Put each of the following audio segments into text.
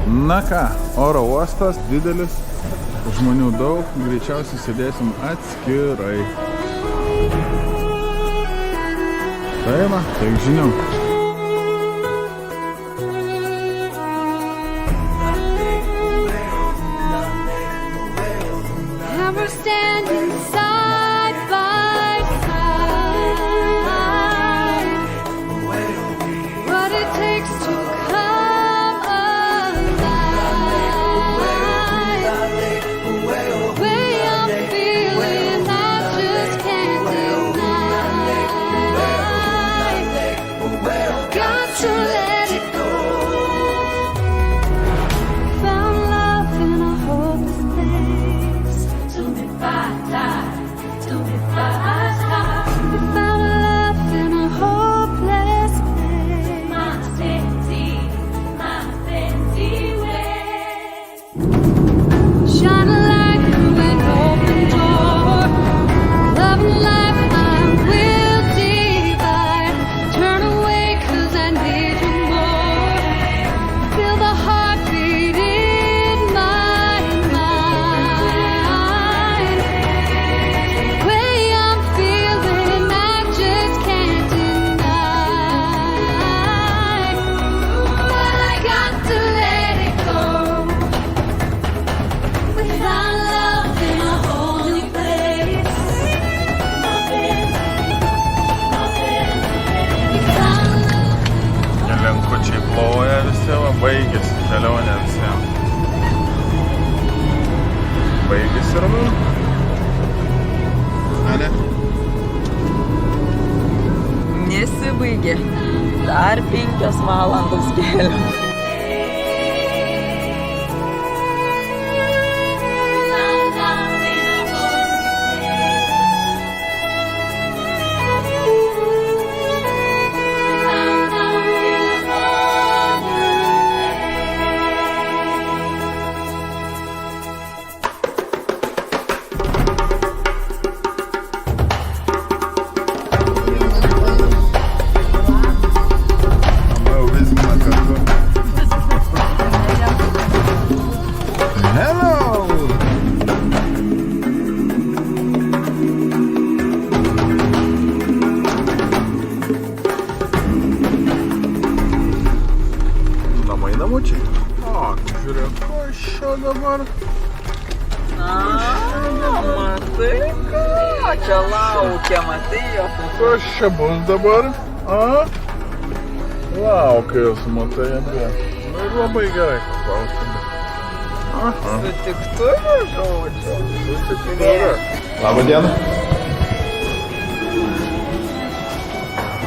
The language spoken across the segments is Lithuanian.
Na ką, oro uostas didelis, žmonių daug, greičiausiai sėdėsim atskirai. Tai va, tiek žinių. Baigėsi kelionė visiems. Baigėsi ramiau. Ane? Nesibaigė. Dar 5 valandos kelio. Namučiai. O, žiūrėk, ko iš šio dabar? Matai ką? Čia laukia, matai jo. Kas čia bus dabar? Laukia jos, matai, abie. Nu ir labai gerai, klausimai. Sutiktuvių žodžiu. Sutiktuvių. Labą dieną.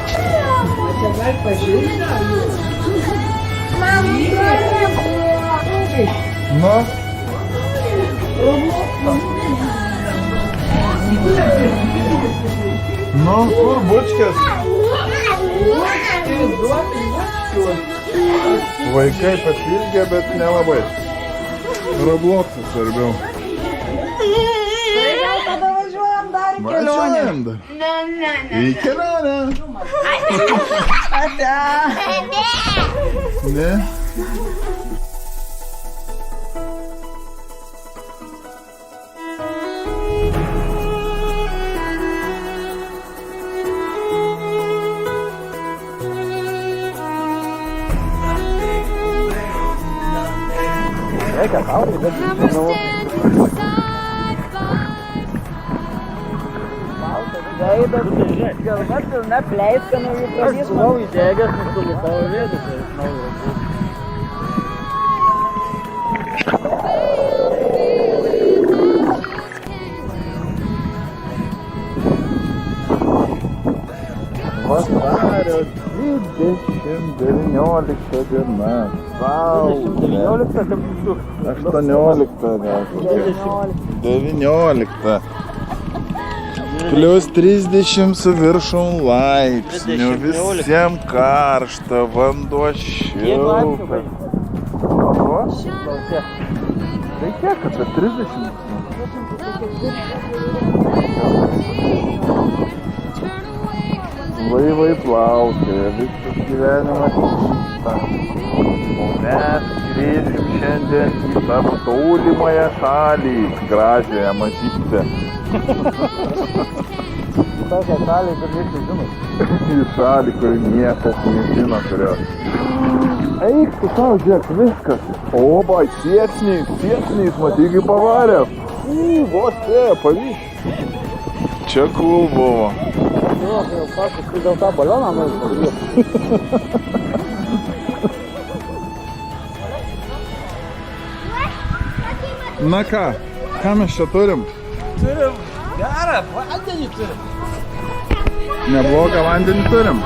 Čia gal pažiūrėti? Na? Nu, kur bučkės? Vaikai papilgė, bet nelabai. Robloksas svarbiau. Gal tada važiuojam dar į kelionę? Važiuojam dar. Į kelionę. Ate. Ne? Reikia saulė, bet veidas, galva pilna pleiska naujų pradės. Aš buvau įdegęs, nusulitau vėdus ir naujo. Vasario 19 diena. Saulė. 18 gal. 19. Plius 30 su viršum laipsnių. Visiems karšta, vanduo šiltas. Tai kiek, apie 30? Laivai plaukia, viskas gyvenimas vyksta. O mes grįžim šiandien į savo tolimąją šalį, gražiąją mažytę. Tokią šalį, kur visi žino. Į šalį, kur niekas nežino, kurios. Eik, tu tau, žiūrėk, viskas. O, bai, sėsniais, matai, kaip pavarė. Vos spėjo, pavyzdžiui. Čia cool buvo. Jau paskui dėl tą balioną noriu pažiūrėti. Na ką mes čia turim? Turim gerą vandenį turim. Neblogą vandenį turim.